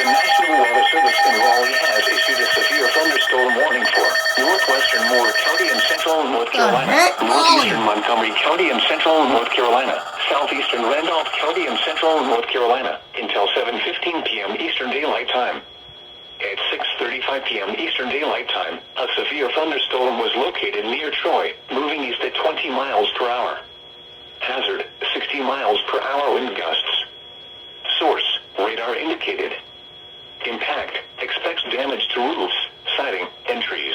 The National Weather Service in Raleigh has issued a severe thunderstorm warning for northwestern Moore County and central North Carolina, northeastern Montgomery County and central North Carolina, southeastern Randolph County and central North Carolina, until 7:15 p.m. Eastern Daylight Time. At 6:35 p.m. Eastern Daylight Time, a severe thunderstorm was located near Troy, moving east at 20 miles per hour. Hazard, 60 miles per hour wind gusts. Source, radar indicated. Impact, expects damage to roofs, siding, and trees.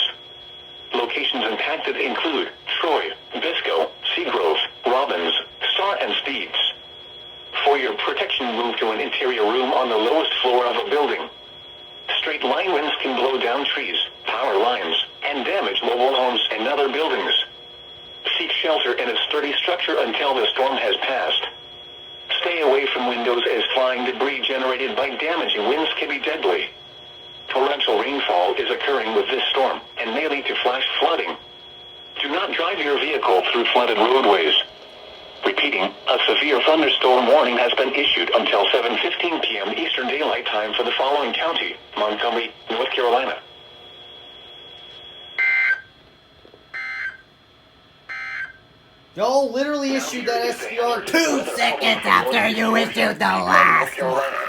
Locations impacted include Troy, Bisco, Seagrove, Robbins, Star, and Steeds. For your protection, move to an interior room on the lowest floor of a building. Straight line winds can blow down trees, power lines, and damage mobile homes and other buildings. Seek shelter in a sturdy structure until the storm has passed. Stay away from windows as flying debris generated by damaging winds can be deadly. Torrential rainfall is occurring with this storm and may lead to flash flooding. Do not drive your vehicle through flooded roadways. Repeating, a severe thunderstorm warning has been issued until 7:15 p.m. Eastern Daylight Time for the following county: Montgomery, North Carolina. Y'all literally issued that SVR 2 seconds after you issued the last one.